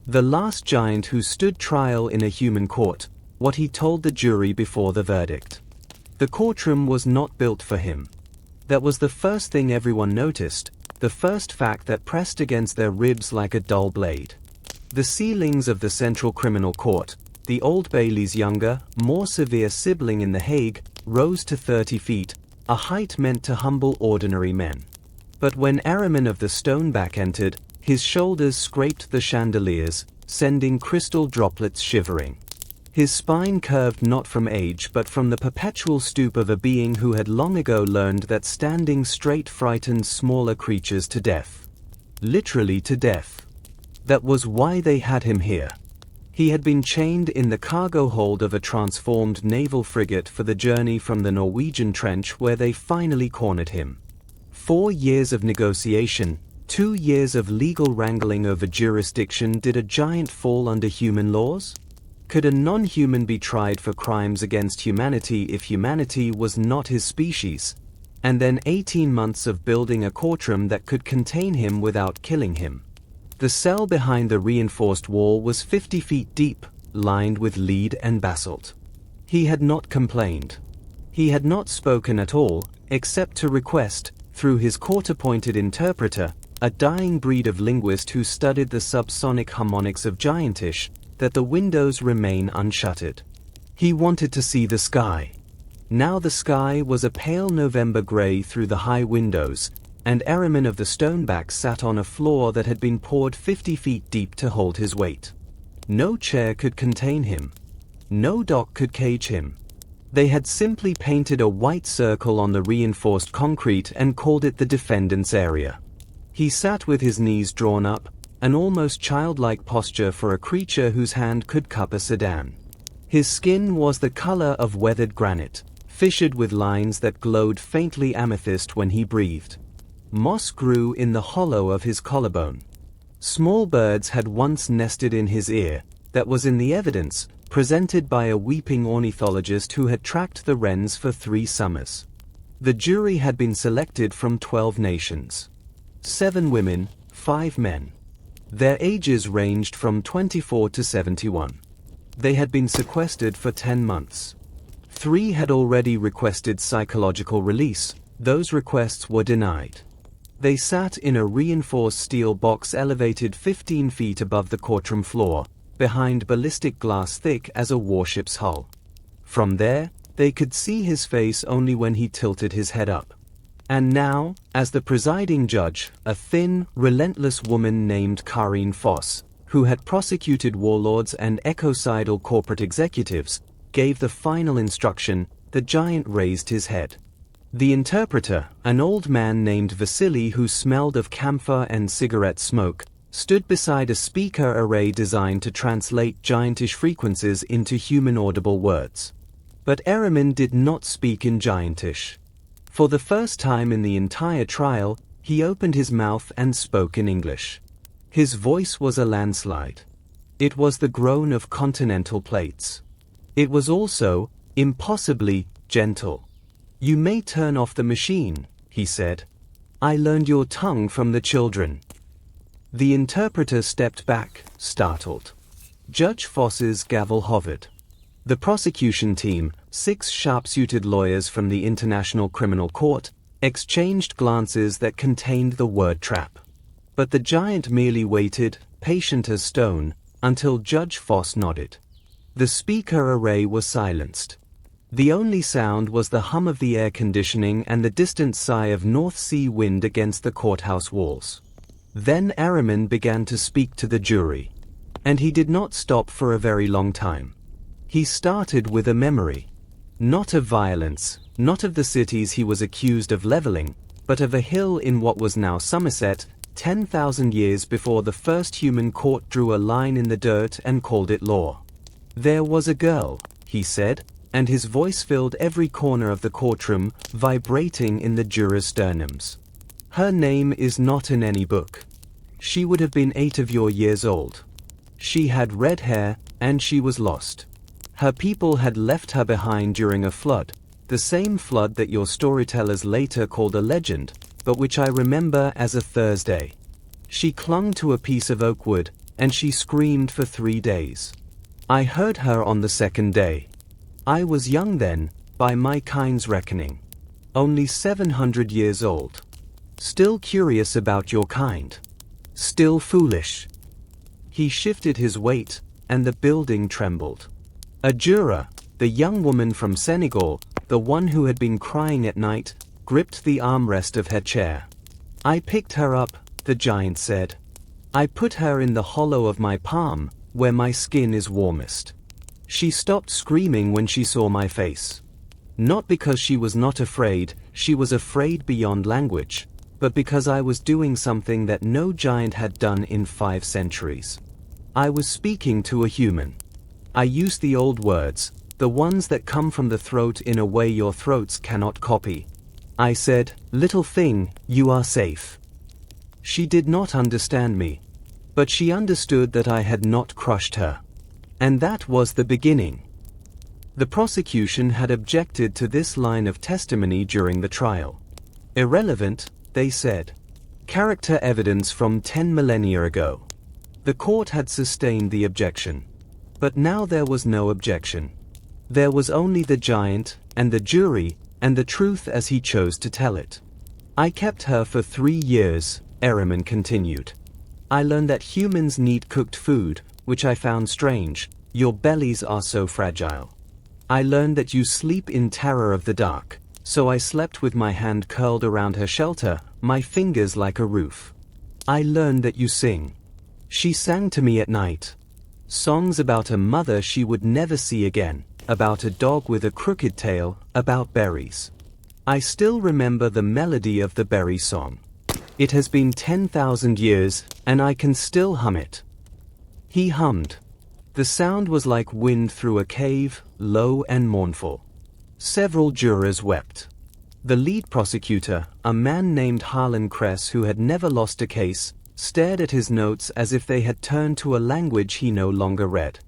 The last giant who stood trial in a human court, what he told the jury before the verdict. The courtroom was not built for him. That was the first thing everyone noticed, the first fact that pressed against their ribs like a dull blade. The ceilings of the Central Criminal Court, the Old Bailey's younger, more severe sibling in The Hague, rose to 30 feet, a height meant to humble ordinary men. But when Ahriman of the Stoneback entered, his shoulders scraped the chandeliers, sending crystal droplets shivering. His spine curved not from age but from the perpetual stoop of a being who had long ago learned that standing straight frightened smaller creatures to death. Literally to death. That was why they had him here. He had been chained in the cargo hold of a transformed naval frigate for the journey from the Norwegian trench where they finally cornered him. 4 years of negotiation, 2 years of legal wrangling over jurisdiction. Did a giant fall under human laws? Could a non-human be tried for crimes against humanity if humanity was not his species? And then 18 months of building a courtroom that could contain him without killing him. The cell behind the reinforced wall was 50 feet deep, lined with lead and basalt. He had not complained. He had not spoken at all, except to request, through his court-appointed interpreter, a dying breed of linguist who studied the subsonic harmonics of giantish, that the windows remain unshuttered. He wanted to see the sky. Now the sky was a pale November grey through the high windows, and Ahriman of the Stoneback sat on a floor that had been poured 50 feet deep to hold his weight. No chair could contain him. No dock could cage him. They had simply painted a white circle on the reinforced concrete and called it the defendant's area. He sat with his knees drawn up, an almost childlike posture for a creature whose hand could cup a sedan. His skin was the color of weathered granite, fissured with lines that glowed faintly amethyst when he breathed. Moss grew in the hollow of his collarbone. Small birds had once nested in his ear, that was in the evidence, presented by a weeping ornithologist who had tracked the wrens for 3 summers. The jury had been selected from 12 nations. 7 women, 5 men. Their ages ranged from 24 to 71. They had been sequestered for 10 months. 3 had already requested psychological release. Those requests were denied. They sat in a reinforced steel box elevated 15 feet above the courtroom floor, behind ballistic glass thick as a warship's hull. From there, they could see his face only when he tilted his head up. And now, as the presiding judge, a thin, relentless woman named Karine Foss, who had prosecuted warlords and ecocidal corporate executives, gave the final instruction, the giant raised his head. The interpreter, an old man named Vasily who smelled of camphor and cigarette smoke, stood beside a speaker array designed to translate giantish frequencies into human audible words. But Ahriman did not speak in giantish. For the first time in the entire trial, he opened his mouth and spoke in English. His voice was a landslide. It was the groan of continental plates. It was also, impossibly, gentle. "You may turn off the machine," he said. "I learned your tongue from the children." The interpreter stepped back, startled. Judge Foss's gavel hovered. The prosecution team, 6 sharp-suited lawyers from the International Criminal Court, exchanged glances that contained the word trap. But the giant merely waited, patient as stone, until Judge Foss nodded. The speaker array was silenced. The only sound was the hum of the air conditioning and the distant sigh of North Sea wind against the courthouse walls. Then Ahriman began to speak to the jury. And he did not stop for a very long time. He started with a memory. Not of violence, not of the cities he was accused of leveling, but of a hill in what was now Somerset, 10,000 years before the first human court drew a line in the dirt and called it law. "There was a girl," he said, and his voice filled every corner of the courtroom, vibrating in the jurors' sternums. "Her name is not in any book. She would have been 8 of your years old. She had red hair, and she was lost. Her people had left her behind during a flood, the same flood that your storytellers later called a legend, but which I remember as a Thursday. She clung to a piece of oak wood, and she screamed for 3 days. I heard her on the second day. I was young then, by my kind's reckoning. Only 700 years old. Still curious about your kind. Still foolish. He shifted his weight, and the building trembled. A juror, the young woman from Senegal, the one who had been crying at night, gripped the armrest of her chair. I picked her up, the giant said. I put her in the hollow of my palm, where my skin is warmest. She stopped screaming when she saw my face. Not because she was not afraid, she was afraid beyond language, but because I was doing something that no giant had done in 5 centuries. I was speaking to a human. I used the old words, the ones that come from the throat in a way your throats cannot copy. I said, "Little thing, you are safe." She did not understand me, but she understood that I had not crushed her. And that was the beginning. The prosecution had objected to this line of testimony during the trial. Irrelevant, they said. Character evidence from 10 millennia ago. The court had sustained the objection. But now there was no objection. There was only the giant, and the jury, and the truth as he chose to tell it. I kept her for 3 years, Ehrman continued. I learned that humans need cooked food, which I found strange. Your bellies are so fragile. I learned that you sleep in terror of the dark, so I slept with my hand curled around her shelter, my fingers like a roof. I learned that you sing. She sang to me at night. Songs about a mother she would never see again, about a dog with a crooked tail, about berries. I still remember the melody of the berry song. It has been 10,000 years, and I can still hum it. He hummed. The sound was like wind through a cave, low and mournful. Several jurors wept. The lead prosecutor, a man named Harlan Kress who had never lost a case, stared at his notes as if they had turned to a language he no longer read.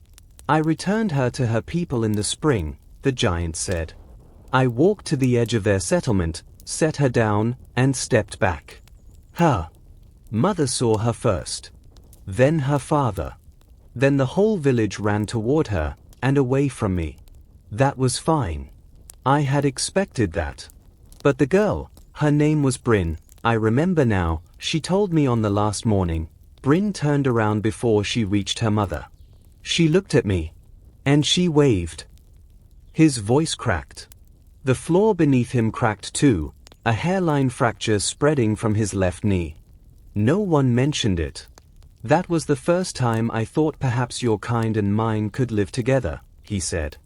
I returned her to her people in the spring, the giant said. I walked to the edge of their settlement, set her down, and stepped back. Her mother saw her first. Then her father. Then the whole village ran toward her, and away from me. That was fine. I had expected that. But the girl, her name was Bryn, I remember now, she told me on the last morning. Bryn turned around before she reached her mother. She looked at me. And she waved. His voice cracked. The floor beneath him cracked too, a hairline fracture spreading from his left knee. No one mentioned it. That was the first time I thought perhaps your kind and mine could live together, he said.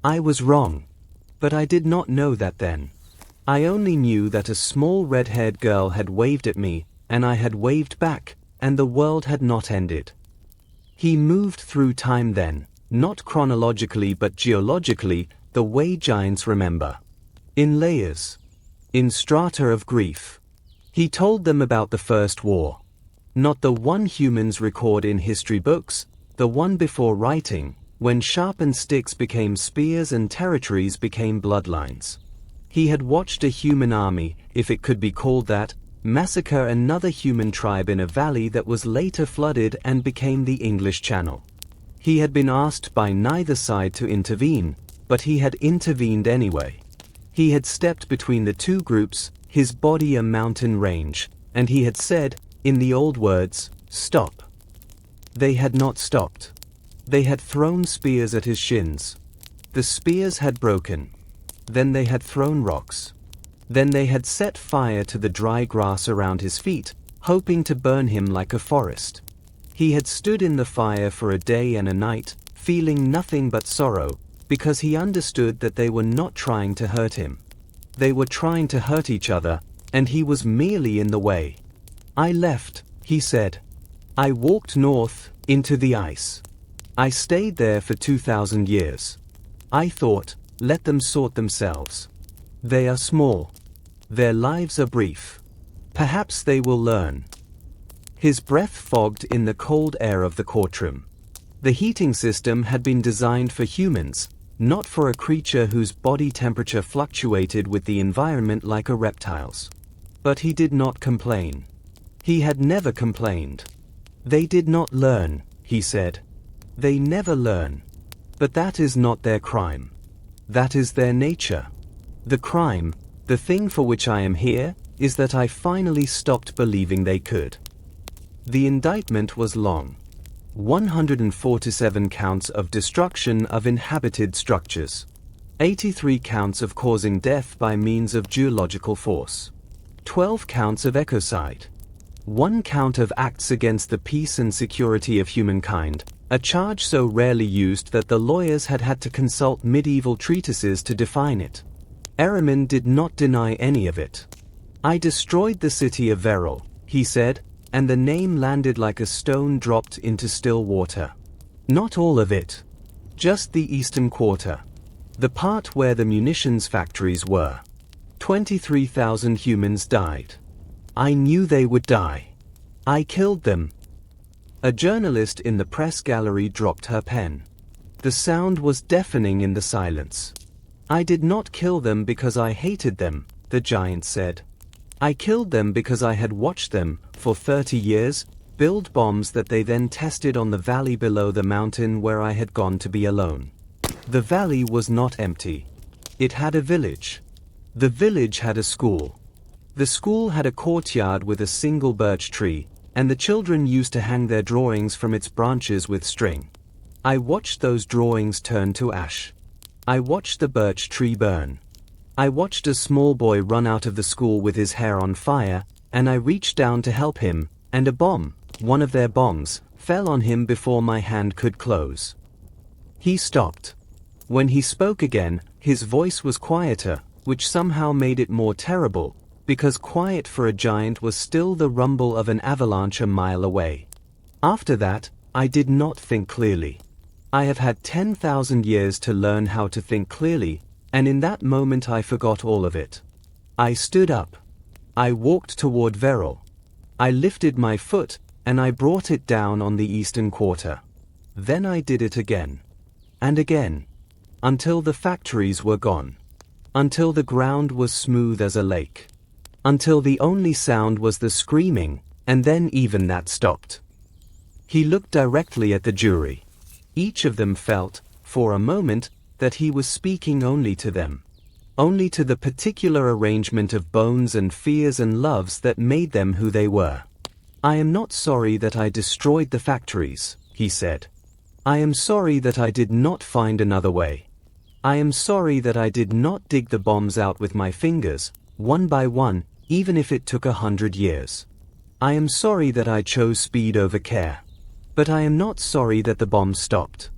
I was wrong. But I did not know that then. I only knew that a small red-haired girl had waved at me, and I had waved back, and the world had not ended. He moved through time then, not chronologically but geologically, the way giants remember. In layers. In strata of grief. He told them about the First War. Not the one humans record in history books, the one before writing, when sharpened sticks became spears and territories became bloodlines. He had watched a human army, if it could be called that, massacre another human tribe in a valley that was later flooded and became the English Channel. He had been asked by neither side to intervene, but he had intervened anyway. He had stepped between the two groups, his body a mountain range, and he had said, in the old words, stop. They had not stopped. They had thrown spears at his shins. The spears had broken. Then they had thrown rocks. Then they had set fire to the dry grass around his feet, hoping to burn him like a forest. He had stood in the fire for a day and a night, feeling nothing but sorrow, because he understood that they were not trying to hurt him. They were trying to hurt each other, and he was merely in the way. I left, he said. I walked north, into the ice. I stayed there for 2,000 years. I thought, let them sort themselves. They are small. Their lives are brief. Perhaps they will learn. His breath fogged in the cold air of the courtroom. The heating system had been designed for humans, not for a creature whose body temperature fluctuated with the environment like a reptile's. But he did not complain. He had never complained. They did not learn. he said. They never learn. But that is not their crime. That is their nature. The crime, the thing for which I am here, is that I finally stopped believing they could. The indictment was long. 147 counts of destruction of inhabited structures. 83 counts of causing death by means of geological force. 12 counts of ecocide. 1 count of acts against the peace and security of humankind, a charge so rarely used that the lawyers had to consult medieval treatises to define it. Eramin did not deny any of it. I destroyed the city of Veril, he said, and the name landed like a stone dropped into still water. Not all of it. Just the eastern quarter. The part where the munitions factories were. 23,000 humans died. I knew they would die. I killed them. A journalist in the press gallery dropped her pen. The sound was deafening in the silence. I did not kill them because I hated them, the giant said. I killed them because I had watched them, for 30 years, build bombs that they then tested on the valley below the mountain where I had gone to be alone. The valley was not empty. It had a village. The village had a school. The school had a courtyard with a single birch tree, and the children used to hang their drawings from its branches with string. I watched those drawings turn to ash. I watched the birch tree burn. I watched a small boy run out of the school with his hair on fire, and I reached down to help him, and a bomb, one of their bombs, fell on him before my hand could close. He stopped. When he spoke again, his voice was quieter, which somehow made it more terrible, because quiet for a giant was still the rumble of an avalanche a mile away. After that, I did not think clearly. I have had 10,000 years to learn how to think clearly, and in that moment I forgot all of it. I stood up. I walked toward Veril. I lifted my foot, and I brought it down on the eastern quarter. Then I did it again. And again. Until the factories were gone. Until the ground was smooth as a lake. Until the only sound was the screaming, and then even that stopped. He looked directly at the jury. Each of them felt, for a moment, that he was speaking only to them. Only to the particular arrangement of bones and fears and loves that made them who they were. I am not sorry that I destroyed the factories, he said. I am sorry that I did not find another way. I am sorry that I did not dig the bombs out with my fingers, one by one, even if it took 100 years. I am sorry that I chose speed over care. But I am not sorry that the bombs stopped.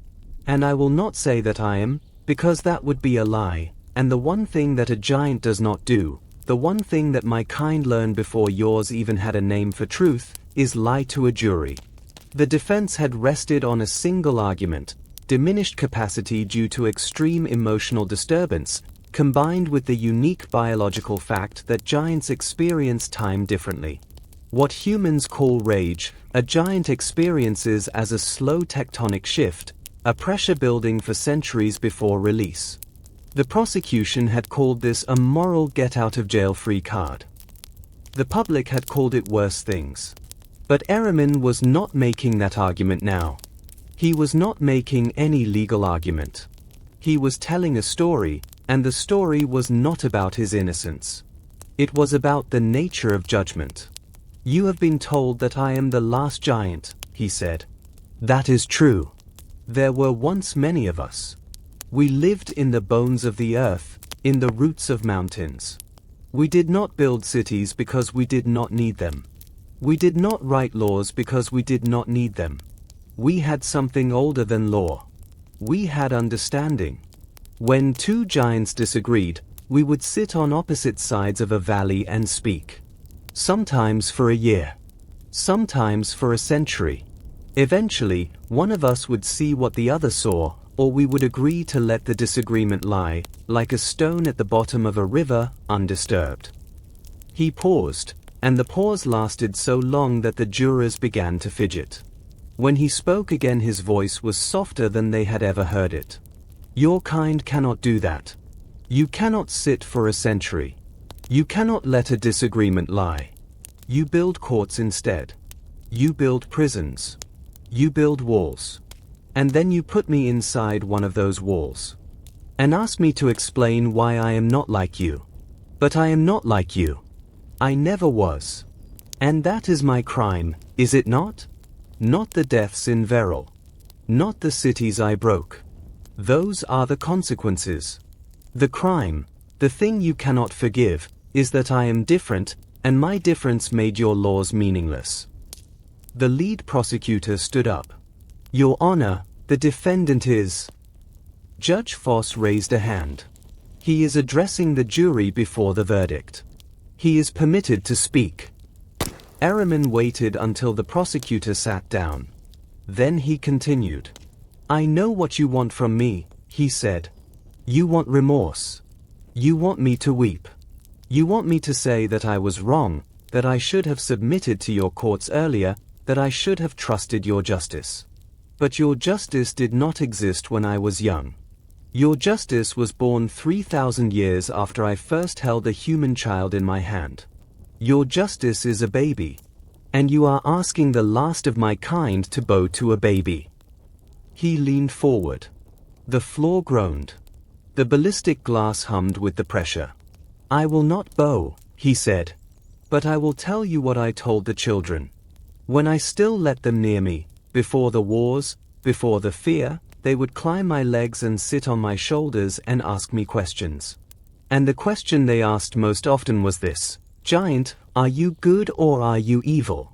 And I will not say that I am, because that would be a lie, and the one thing that a giant does not do, the one thing that my kind learned before yours even had a name for truth, is lie to a jury. The defense had rested on a single argument, diminished capacity due to extreme emotional disturbance, combined with the unique biological fact that giants experience time differently. What humans call rage, a giant experiences as a slow tectonic shift, a pressure building for centuries before release. The prosecution had called this a moral get-out-of-jail-free card. The public had called it worse things. But Eramin was not making that argument now. He was not making any legal argument. He was telling a story, and the story was not about his innocence. It was about the nature of judgment. You have been told that I am the last giant, he said. That is true. There were once many of us. We lived in the bones of the earth, in the roots of mountains. We did not build cities because we did not need them. We did not write laws because we did not need them. We had something older than law. We had understanding. When two giants disagreed, we would sit on opposite sides of a valley and speak. Sometimes for a year. Sometimes for a century. Eventually, one of us would see what the other saw, or we would agree to let the disagreement lie, like a stone at the bottom of a river, undisturbed. He paused, and the pause lasted so long that the jurors began to fidget. When he spoke again, his voice was softer than they had ever heard it. Your kind cannot do that. You cannot sit for a century. You cannot let a disagreement lie. You build courts instead. You build prisons. You build walls. And then you put me inside one of those walls. And ask me to explain why I am not like you. But I am not like you. I never was. And that is my crime, is it not? Not the deaths in Veril. Not the cities I broke. Those are the consequences. The crime, the thing you cannot forgive, is that I am different, and my difference made your laws meaningless. The lead prosecutor stood up. Your Honor, the defendant is... Judge Foss raised a hand. He is addressing the jury before the verdict. He is permitted to speak. Ehrman waited until the prosecutor sat down. Then he continued. I know what you want from me, he said. You want remorse. You want me to weep. You want me to say that I was wrong, that I should have submitted to your courts earlier, that I should have trusted your justice. But your justice did not exist when I was young. Your justice was born 3,000 years after I first held a human child in my hand. Your justice is a baby. And you are asking the last of my kind to bow to a baby. He leaned forward. The floor groaned. The ballistic glass hummed with the pressure. I will not bow, he said. But I will tell you what I told the children. When I still let them near me, before the wars, before the fear, they would climb my legs and sit on my shoulders and ask me questions. And the question they asked most often was this: Giant, are you good or are you evil?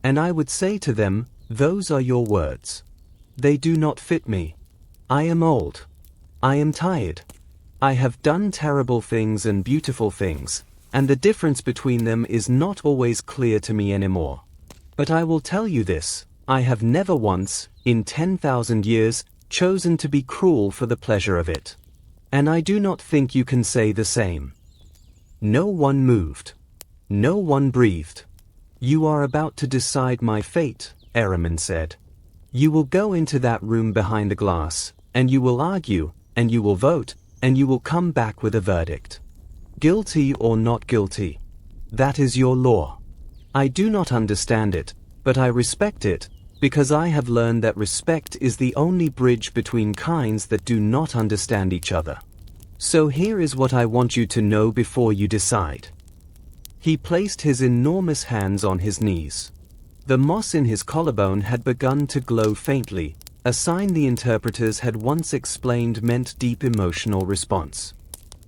And I would say to them, those are your words. They do not fit me. I am old. I am tired. I have done terrible things and beautiful things, and the difference between them is not always clear to me anymore. But I will tell you this, I have never once, in 10,000 years, chosen to be cruel for the pleasure of it. And I do not think you can say the same. No one moved. No one breathed. You are about to decide my fate, Ehrman said. You will go into that room behind the glass, and you will argue, and you will vote, and you will come back with a verdict. Guilty or not guilty. That is your law. I do not understand it, but I respect it, because I have learned that respect is the only bridge between kinds that do not understand each other. So here is what I want you to know before you decide. He placed his enormous hands on his knees. The moss in his collarbone had begun to glow faintly, a sign the interpreters had once explained meant deep emotional response.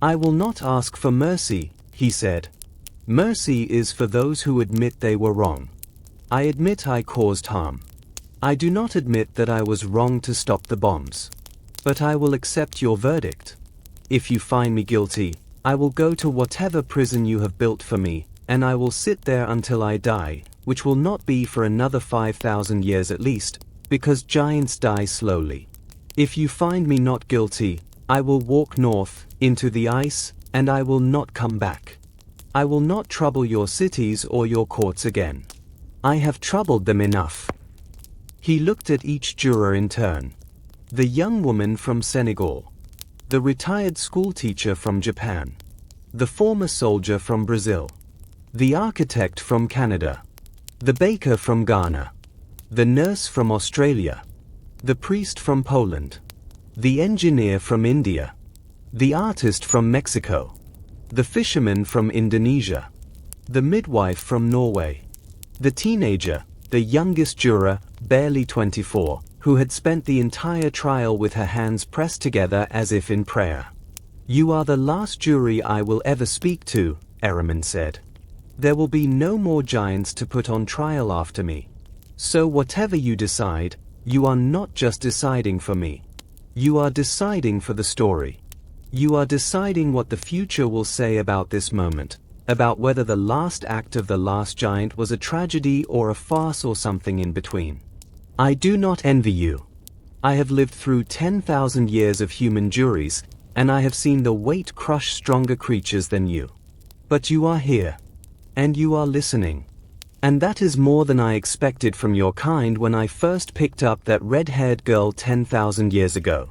I will not ask for mercy, he said. Mercy is for those who admit they were wrong. I admit I caused harm. I do not admit that I was wrong to stop the bombs. But I will accept your verdict. If you find me guilty, I will go to whatever prison you have built for me, and I will sit there until I die, which will not be for another 5,000 years at least, because giants die slowly. If you find me not guilty, I will walk north, into the ice, and I will not come back. I will not trouble your cities or your courts again. I have troubled them enough. He looked at each juror in turn. The young woman from Senegal. The retired schoolteacher from Japan. The former soldier from Brazil. The architect from Canada. The baker from Ghana. The nurse from Australia. The priest from Poland. The engineer from India. The artist from Mexico. The fisherman from Indonesia. The midwife from Norway. The teenager, the youngest juror, barely 24, who had spent the entire trial with her hands pressed together as if in prayer. You are the last jury I will ever speak to, Ehrman said. There will be no more giants to put on trial after me. So whatever you decide, you are not just deciding for me. You are deciding for the story. You are deciding what the future will say about this moment, about whether the last act of The Last Giant was a tragedy or a farce or something in between. I do not envy you. I have lived through 10,000 years of human juries, and I have seen the weight crush stronger creatures than you. But you are here. And you are listening. And that is more than I expected from your kind when I first picked up that red-haired girl 10,000 years ago.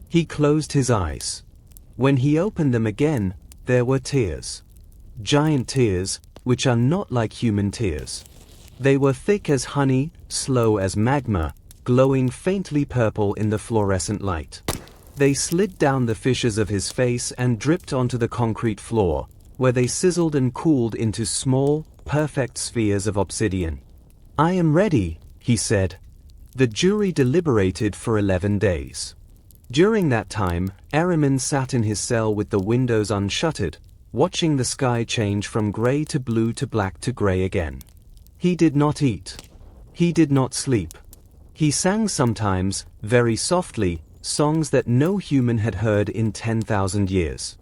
He closed his eyes. When he opened them again, there were tears. Giant tears, which are not like human tears. They were thick as honey, slow as magma, glowing faintly purple in the fluorescent light. They slid down the fissures of his face and dripped onto the concrete floor, where they sizzled and cooled into small, perfect spheres of obsidian. "I am ready," he said. The jury deliberated for 11 days. During that time, Ahriman sat in his cell with the windows unshuttered, watching the sky change from gray to blue to black to gray again. He did not eat. He did not sleep. He sang sometimes, very softly, songs that no human had heard in 10,000 years.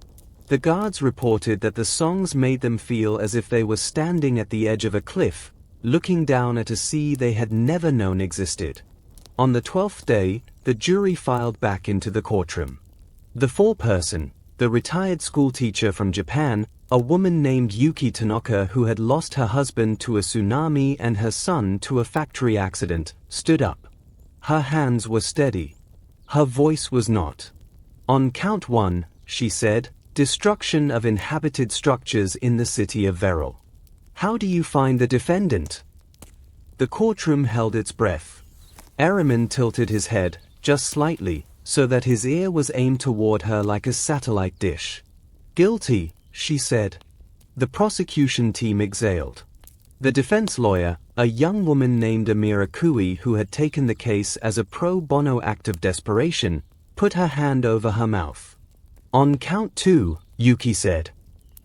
The guards reported that the songs made them feel as if they were standing at the edge of a cliff, looking down at a sea they had never known existed. On the 12th day, the jury filed back into the courtroom. The foreperson, the retired schoolteacher from Japan, a woman named Yuki Tanaka who had lost her husband to a tsunami and her son to a factory accident, stood up. Her hands were steady. Her voice was not. "On count 1, she said, destruction of inhabited structures in the city of Veril. How do you find the defendant?" The courtroom held its breath. Ahriman tilted his head, just slightly, so that his ear was aimed toward her like a satellite dish. "Guilty," she said. The prosecution team exhaled. The defense lawyer, a young woman named Amira Kui who had taken the case as a pro bono act of desperation, put her hand over her mouth. "On count 2, Yuki said.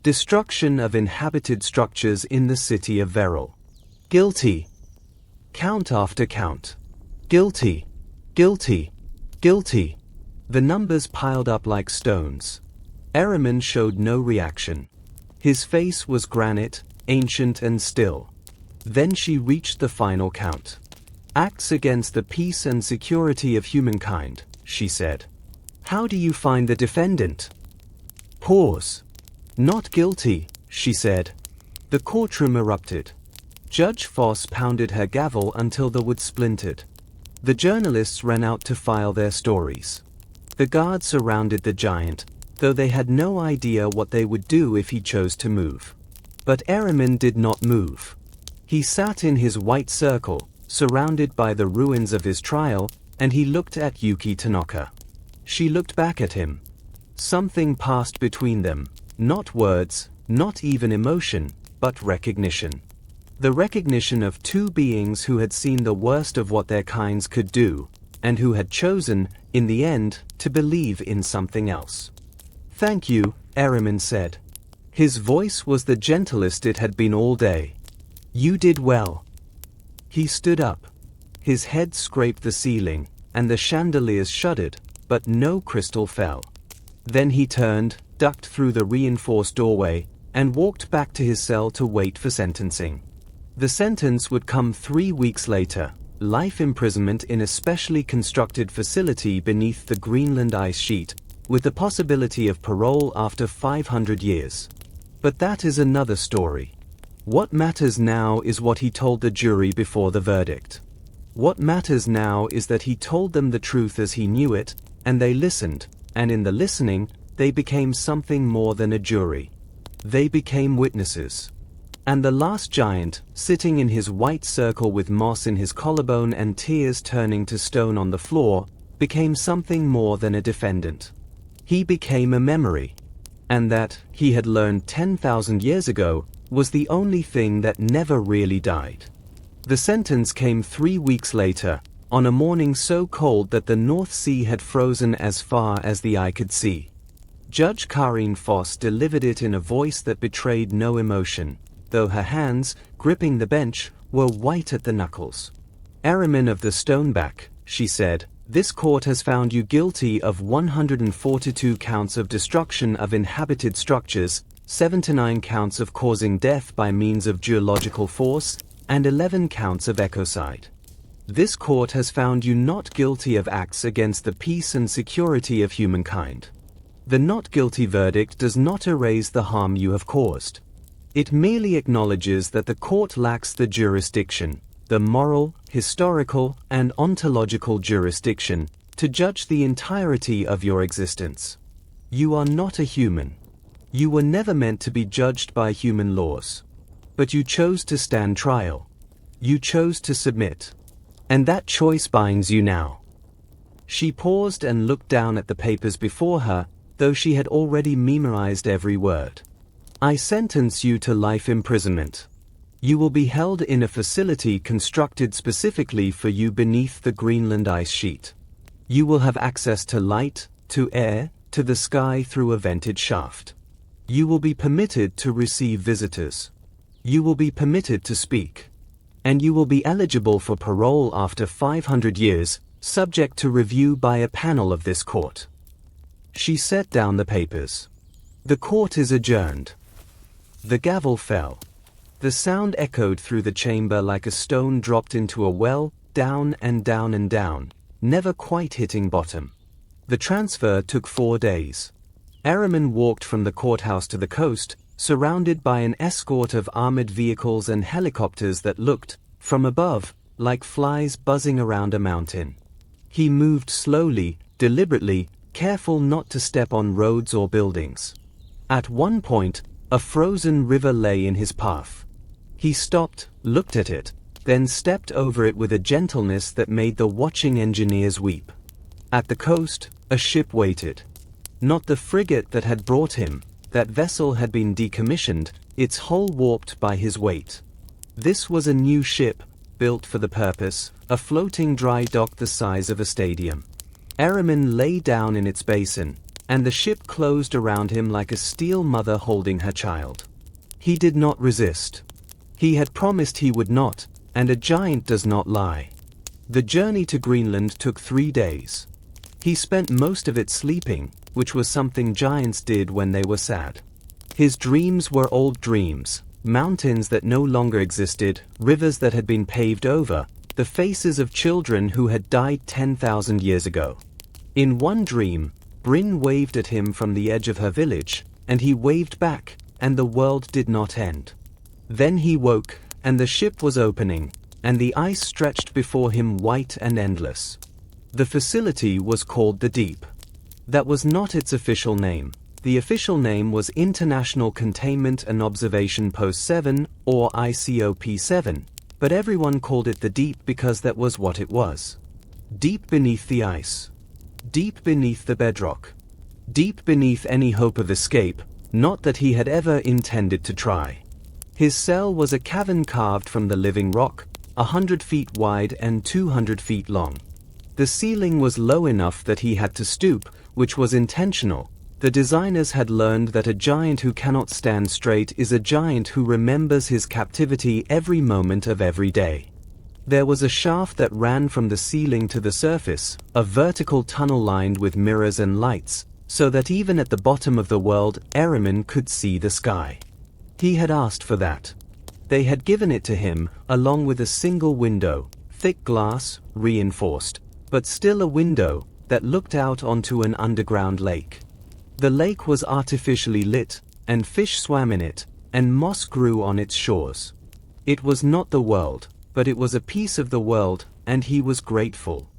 Destruction of inhabited structures in the city of Veril. Guilty." Count after count. "Guilty. Guilty. Guilty." The numbers piled up like stones. Ahriman showed no reaction. His face was granite, ancient and still. Then she reached the final count. "Acts against the peace and security of humankind," she said. "How do you find the defendant?" Pause. "Not guilty," she said. The courtroom erupted. Judge Foss pounded her gavel until the wood splintered. The journalists ran out to file their stories. The guards surrounded the giant, though they had no idea what they would do if he chose to move. But Ahriman did not move. He sat in his white circle, surrounded by the ruins of his trial, and he looked at Yuki Tanaka. She looked back at him. Something passed between them, not words, not even emotion, but recognition. The recognition of two beings who had seen the worst of what their kinds could do, and who had chosen, in the end, to believe in something else. "Thank you," Ahriman said. His voice was the gentlest it had been all day. "You did well." He stood up. His head scraped the ceiling, and the chandeliers shuddered, but no crystal fell. Then he turned, ducked through the reinforced doorway, and walked back to his cell to wait for sentencing. The sentence would come 3 weeks later, life imprisonment in a specially constructed facility beneath the Greenland ice sheet, with the possibility of parole after 500 years. But that is another story. What matters now is what he told the jury before the verdict. What matters now is that he told them the truth as he knew it, and they listened, and in the listening, they became something more than a jury. They became witnesses. And the last giant, sitting in his white circle with moss in his collarbone and tears turning to stone on the floor, became something more than a defendant. He became a memory. And that, he had learned 10,000 years ago, was the only thing that never really died. The sentence came 3 weeks later, on a morning so cold that the North Sea had frozen as far as the eye could see. Judge Karine Foss delivered it in a voice that betrayed no emotion, though her hands, gripping the bench, were white at the knuckles. "Ahriman of the Stoneback," she said, "this court has found you guilty of 142 counts of destruction of inhabited structures, 7 to 9 counts of causing death by means of geological force, and 11 counts of ecocide. This court has found you not guilty of acts against the peace and security of humankind. The not guilty verdict does not erase the harm you have caused. It merely acknowledges that the court lacks the jurisdiction, the moral, historical, and ontological jurisdiction, to judge the entirety of your existence. You are not a human. You were never meant to be judged by human laws. But you chose to stand trial. You chose to submit. And that choice binds you now. She paused and looked down at the papers before her, though she had already memorized every word. I sentence you to life imprisonment. You will be held in a facility constructed specifically for you beneath the Greenland ice sheet. You will have access to light, to air, to the sky through a vented shaft. You will be permitted to receive visitors. You will be permitted to speak. And you will be eligible for parole after 500 years, subject to review by a panel of this court. She set down the papers. The court is adjourned. The gavel fell. The sound echoed through the chamber like a stone dropped into a well, down and down and down, never quite hitting bottom. The transfer took 4 days. Araman walked from the courthouse to the coast, surrounded by an escort of armored vehicles and helicopters that looked, from above, like flies buzzing around a mountain. He moved slowly, deliberately, careful not to step on roads or buildings. At one point, a frozen river lay in his path. He stopped, looked at it, then stepped over it with a gentleness that made the watching engineers weep. At the coast, a ship waited. Not the frigate that had brought him. That vessel had been decommissioned, its hull warped by his weight. This was a new ship, built for the purpose, a floating dry dock the size of a stadium. Araman lay down in its basin, and the ship closed around him like a steel mother holding her child. He did not resist. He had promised he would not, and a giant does not lie. The journey to Greenland took 3 days. He spent most of it sleeping, which was something giants did when they were sad. His dreams were old dreams, mountains that no longer existed, rivers that had been paved over, the faces of children who had died 10,000 years ago. In one dream, Bryn waved at him from the edge of her village, and he waved back, and the world did not end. Then he woke, and the ship was opening, and the ice stretched before him white and endless. The facility was called the Deep. That was not its official name. The official name was International Containment and Observation Post 7, or ICOP-7, but everyone called it the Deep because that was what it was. Deep beneath the ice. Deep beneath the bedrock. Deep beneath any hope of escape, not that he had ever intended to try. His cell was a cavern carved from the living rock, 100 feet wide and 200 feet long. The ceiling was low enough that he had to stoop, which was intentional. The designers had learned that a giant who cannot stand straight is a giant who remembers his captivity every moment of every day. There was a shaft that ran from the ceiling to the surface, a vertical tunnel lined with mirrors and lights, so that even at the bottom of the world, Araman could see the sky. He had asked for that. They had given it to him, along with a single window, thick glass, reinforced, but still a window, that looked out onto an underground lake. The lake was artificially lit, and fish swam in it, and moss grew on its shores. It was not the world, but it was a piece of the world, and he was grateful.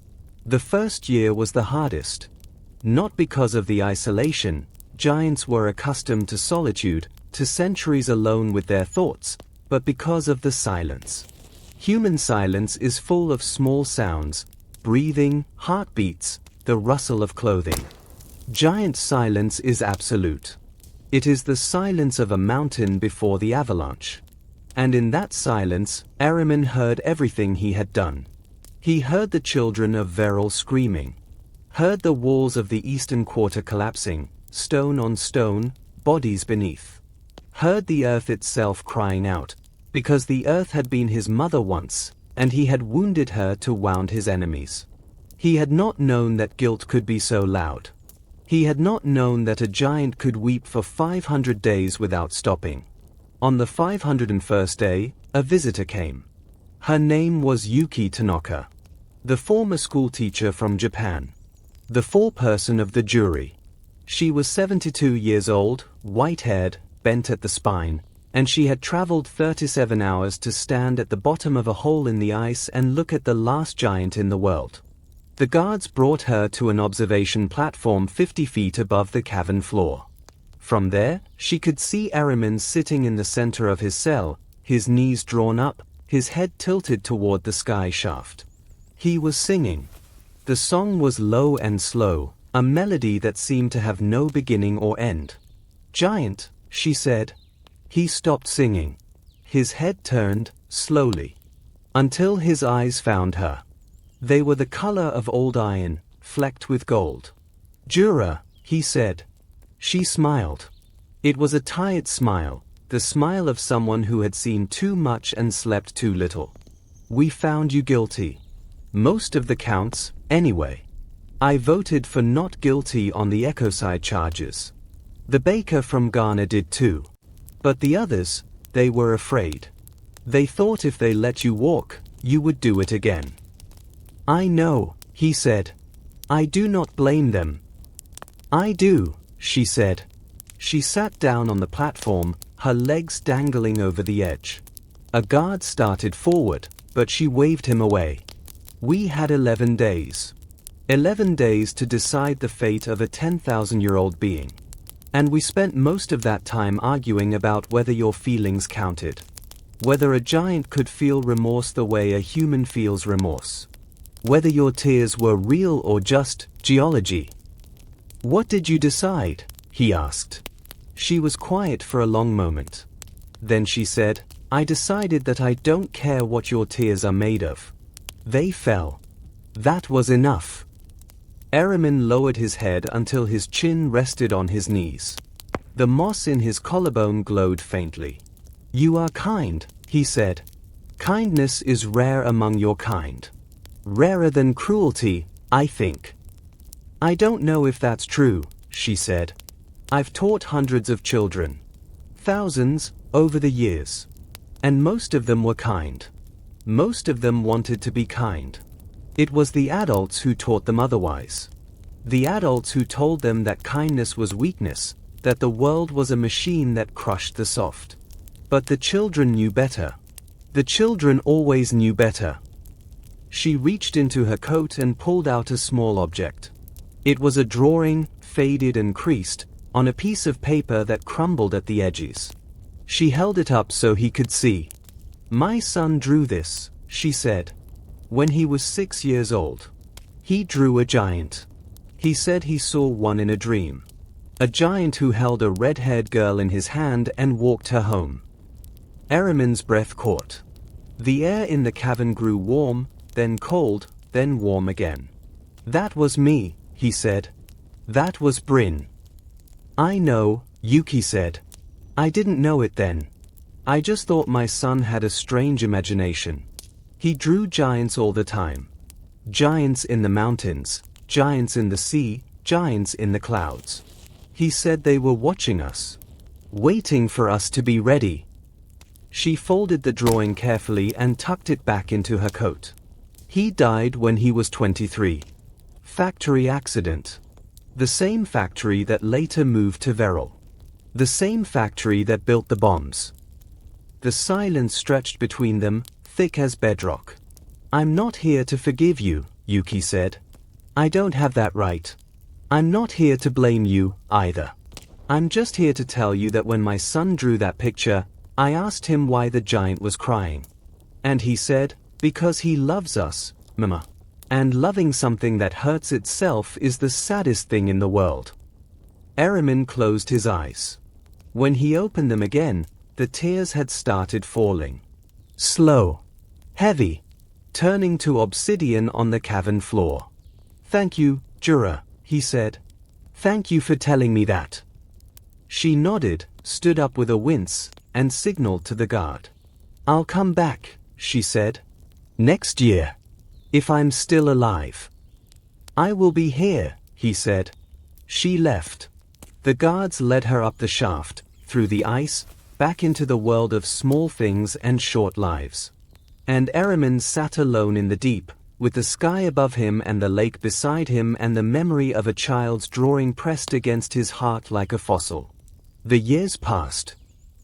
The first year was the hardest. Not because of the isolation, giants were accustomed to solitude, to centuries alone with their thoughts, but because of the silence. Human silence is full of small sounds, breathing, heartbeats, the rustle of clothing. Giant silence is absolute. It is the silence of a mountain before the avalanche. And in that silence, Araman heard everything he had done. He heard the children of Veril screaming, heard the walls of the eastern quarter collapsing, stone on stone, bodies beneath. Heard the earth itself crying out, because the earth had been his mother once, and he had wounded her to wound his enemies. He had not known that guilt could be so loud. He had not known that a giant could weep for 500 days without stopping. On the 501st day, a visitor came. Her name was Yuki Tanaka, the former schoolteacher from Japan. The foreperson of the jury. She was 72 years old, white-haired, bent at the spine, and she had traveled 37 hours to stand at the bottom of a hole in the ice and look at the last giant in the world. The guards brought her to an observation platform 50 feet above the cavern floor. From there, she could see Araman sitting in the center of his cell, his knees drawn up, his head tilted toward the sky shaft. He was singing. The song was low and slow, a melody that seemed to have no beginning or end. "Giant," she said. He stopped singing. His head turned, slowly, until his eyes found her. They were the color of old iron, flecked with gold. "Jura," he said. She smiled. It was a tired smile, the smile of someone who had seen too much and slept too little. "We found you guilty. Most of the counts, anyway. I voted for not guilty on the ecocide charges. The baker from Ghana did too. But the others, they were afraid. They thought if they let you walk, you would do it again." "I know," he said. "I do not blame them." "I do," she said. She sat down on the platform, her legs dangling over the edge. A guard started forward, but she waved him away. "We had 11 days. 11 days to decide the fate of a 10,000-year-old being. And we spent most of that time arguing about whether your feelings counted. Whether a giant could feel remorse the way a human feels remorse. Whether your tears were real or just geology." "What did you decide?" he asked. She was quiet for a long moment. Then she said, "I decided that I don't care what your tears are made of. They fell. That was enough." Eramin lowered his head until his chin rested on his knees. The moss in his collarbone glowed faintly. "You are kind," he said. "Kindness is rare among your kind. Rarer than cruelty, I think." "I don't know if that's true," she said. "I've taught hundreds of children. Thousands, over the years. And most of them were kind. Most of them wanted to be kind. It was the adults who taught them otherwise. The adults who told them that kindness was weakness, that the world was a machine that crushed the soft. But the children knew better. The children always knew better." She reached into her coat and pulled out a small object. It was a drawing, faded and creased, on a piece of paper that crumbled at the edges. She held it up so he could see. "My son drew this," she said. "When he was 6 years old. He drew a giant. He said he saw one in a dream. A giant who held a red-haired girl in his hand and walked her home." Eramin's breath caught. The air in the cavern grew warm, then cold, then warm again. "That was me," he said. "That was Bryn." "I know," Yuki said. "I didn't know it then. I just thought my son had a strange imagination. He drew giants all the time. Giants in the mountains, giants in the sea, giants in the clouds. He said they were watching us. Waiting for us to be ready." She folded the drawing carefully and tucked it back into her coat. "He died when he was 23. Factory accident. The same factory that later moved to Veril. The same factory that built the bombs." The silence stretched between them, thick as bedrock. "I'm not here to forgive you," Yuki said. "I don't have that right. I'm not here to blame you, either. I'm just here to tell you that when my son drew that picture, I asked him why the giant was crying. And he said, because he loves us, Mama. And loving something that hurts itself is the saddest thing in the world." Eramin closed his eyes. When he opened them again, the tears had started falling. Slow. Heavy. Turning to obsidian on the cavern floor. "Thank you, Jura," he said. "Thank you for telling me that." She nodded, stood up with a wince, and signaled to the guard. "I'll come back," she said. "Next year. If I'm still alive." "I will be here," he said. She left. The guards led her up the shaft, through the ice, back into the world of small things and short lives. And Eramin sat alone in the deep, with the sky above him and the lake beside him and the memory of a child's drawing pressed against his heart like a fossil. The years passed.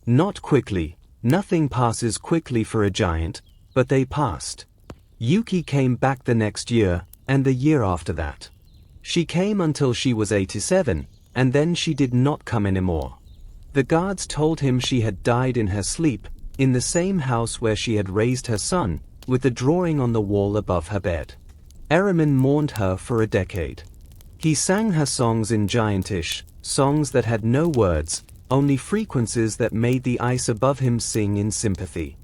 Not quickly, nothing passes quickly for a giant, but they passed. Yuki came back the next year, and the year after that. She came until she was 87, and then she did not come anymore. The guards told him she had died in her sleep, in the same house where she had raised her son, with the drawing on the wall above her bed. Ahriman mourned her for a decade. He sang her songs in Giantish, songs that had no words, only frequencies that made the ice above him sing in sympathy.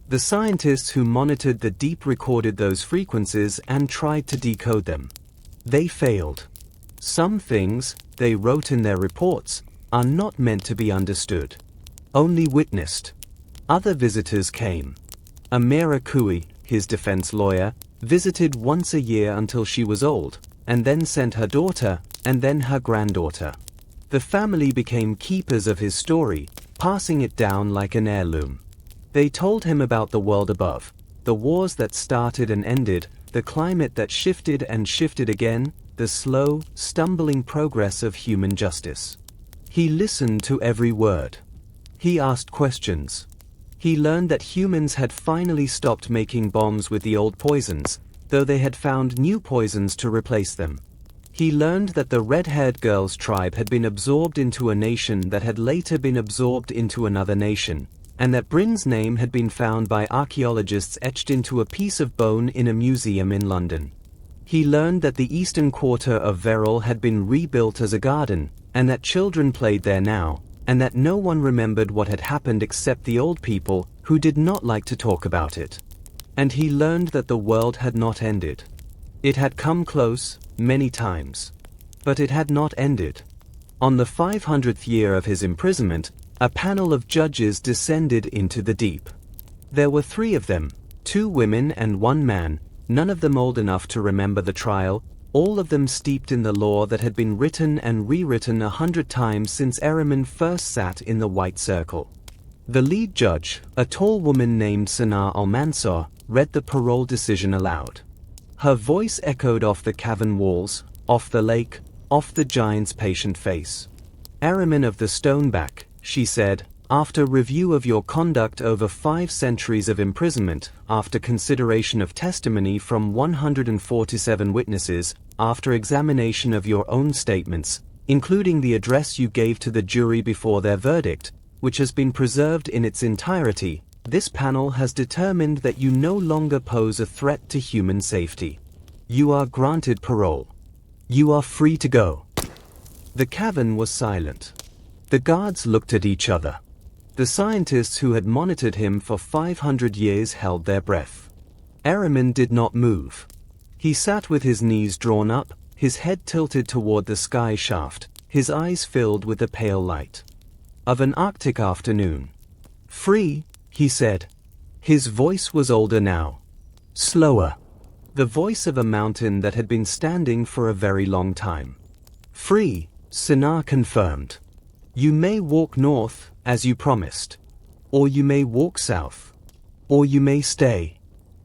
The scientists who monitored the deep recorded those frequencies and tried to decode them. They failed. Some things, they wrote in their reports, are not meant to be understood. Only witnessed. Other visitors came. Amira Kui, his defense lawyer, visited once a year until she was old, and then sent her daughter, and then her granddaughter. The family became keepers of his story, passing it down like an heirloom. They told him about the world above, the wars that started and ended, the climate that shifted and shifted again, the slow, stumbling progress of human justice. He listened to every word. He asked questions. He learned that humans had finally stopped making bombs with the old poisons, though they had found new poisons to replace them. He learned that the red-haired girl's tribe had been absorbed into a nation that had later been absorbed into another nation, and that Bryn's name had been found by archaeologists etched into a piece of bone in a museum in London. He learned that the eastern quarter of Verrall had been rebuilt as a garden, and that children played there now, and that no one remembered what had happened except the old people, who did not like to talk about it. And he learned that the world had not ended. It had come close, many times. But it had not ended. On the 500th year of his imprisonment, a panel of judges descended into the deep. There were 3 of them, 2 women and 1 man, none of them old enough to remember the trial, all of them steeped in the law that had been written and rewritten 100 times since Ahriman first sat in the White Circle. The lead judge, a tall woman named Sana al-Mansur, read the parole decision aloud. Her voice echoed off the cavern walls, off the lake, off the giant's patient face. Ahriman of the Stoneback, she said, after review of your conduct over 5 centuries of imprisonment, after consideration of testimony from 147 witnesses, after examination of your own statements, including the address you gave to the jury before their verdict, which has been preserved in its entirety, this panel has determined that you no longer pose a threat to human safety. You are granted parole. You are free to go. The cavern was silent. The guards looked at each other. The scientists who had monitored him for 500 years held their breath. Ahriman did not move. He sat with his knees drawn up, his head tilted toward the sky shaft, his eyes filled with the pale light of an Arctic afternoon. Free, he said. His voice was older now. Slower. The voice of a mountain that had been standing for a very long time. Free, Sinar confirmed. You may walk north, as you promised. Or you may walk south. Or you may stay.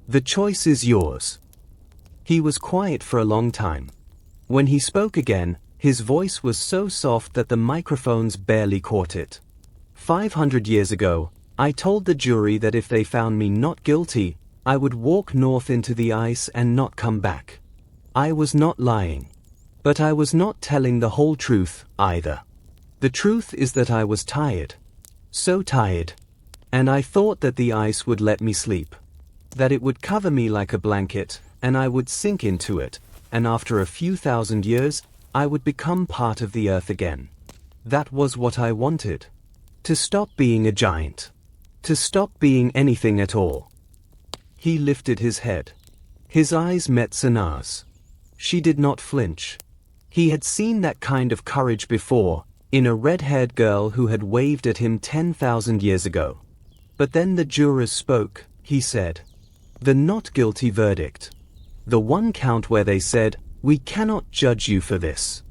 The choice is yours. He was quiet for a long time. When he spoke again, his voice was so soft that the microphones barely caught it. 500 years ago, I told the jury that if they found me not guilty, I would walk north into the ice and not come back. I was not lying. But I was not telling the whole truth, either. The truth is that I was tired. So tired. And I thought that the ice would let me sleep. That it would cover me like a blanket, and I would sink into it, and after a few thousand years, I would become part of the earth again. That was what I wanted. To stop being a giant. To stop being anything at all. He lifted his head. His eyes met Sanar's. She did not flinch. He had seen that kind of courage before, in a red-haired girl who had waved at him 10,000 years ago. But then the jurors spoke, he said. The not guilty verdict. The one count where they said, we cannot judge you for this.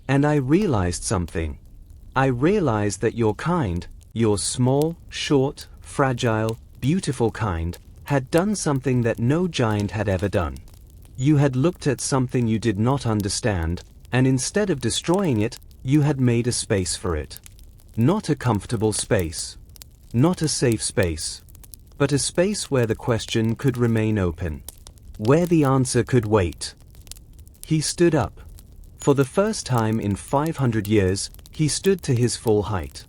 And I realized something. I realized that your kind, your small, short, fragile, beautiful kind, had done something that no giant had ever done. You had looked at something you did not understand, and instead of destroying it, you had made a space for it. Not a comfortable space. Not a safe space. But a space where the question could remain open. Where the answer could wait. He stood up. For the first time in 500 years, he stood to his full height.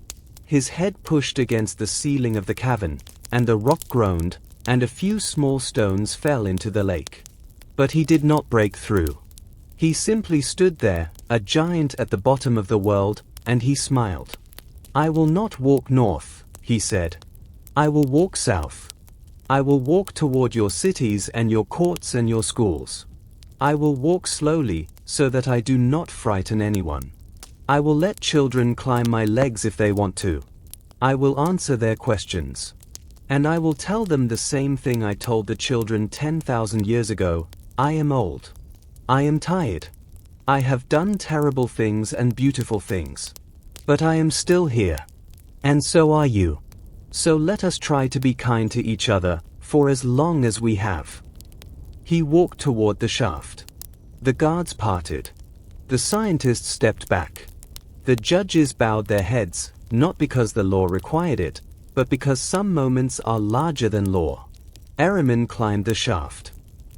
His head pushed against the ceiling of the cavern, and the rock groaned, and a few small stones fell into the lake. But he did not break through. He simply stood there, a giant at the bottom of the world, and he smiled. "I will not walk north," he said. "I will walk south. I will walk toward your cities and your courts and your schools. I will walk slowly, so that I do not frighten anyone. I will let children climb my legs if they want to. I will answer their questions. And I will tell them the same thing I told the children 10,000 years ago. I am old. I am tired. I have done terrible things and beautiful things. But I am still here. And so are you. So let us try to be kind to each other, for as long as we have." He walked toward the shaft. The guards parted. The scientists stepped back. The judges bowed their heads, not because the law required it, but because some moments are larger than law. Eramin climbed the shaft.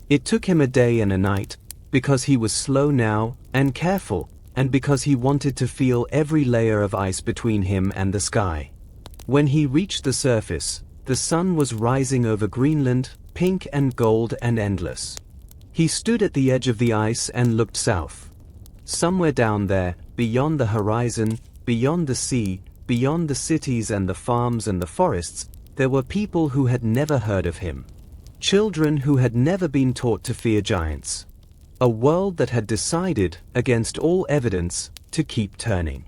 It took him a day and a night, because he was slow now, and careful, and because he wanted to feel every layer of ice between him and the sky. When he reached the surface, the sun was rising over Greenland, pink and gold and endless. He stood at the edge of the ice and looked south. Somewhere down there, beyond the horizon, beyond the sea, beyond the cities and the farms and the forests, there were people who had never heard of him. Children who had never been taught to fear giants. A world that had decided, against all evidence, to keep turning.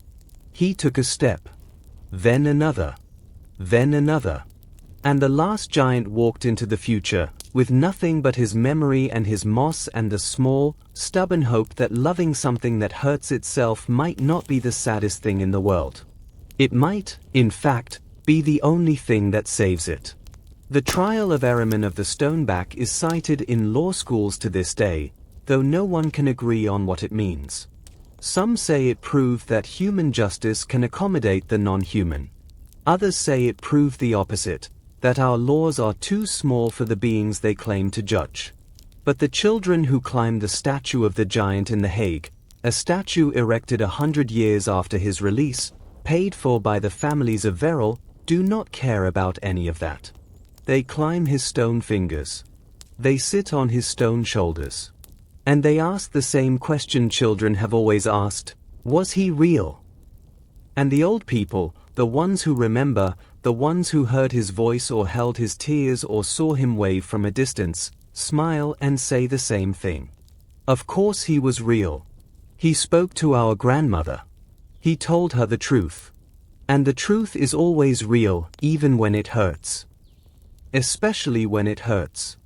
He took a step. Then another. Then another. And the last giant walked into the future, with nothing but his memory and his moss and the small, stubborn hope that loving something that hurts itself might not be the saddest thing in the world. It might, in fact, be the only thing that saves it. The trial of Eramin of the Stoneback is cited in law schools to this day, though no one can agree on what it means. Some say it proved that human justice can accommodate the non-human. Others say it proved the opposite, that our laws are too small for the beings they claim to judge. But the children who climbed the statue of the giant in The Hague, a statue erected 100 years after his release, paid for by the families of Veril, do not care about any of that. They climb his stone fingers. They sit on his stone shoulders. And they ask the same question children have always asked: was he real? And the old people, the ones who remember, the ones who heard his voice or held his tears or saw him wave from a distance, smile and say the same thing. Of course he was real. He spoke to our grandmother. He told her the truth. And the truth is always real, even when it hurts. Especially when it hurts.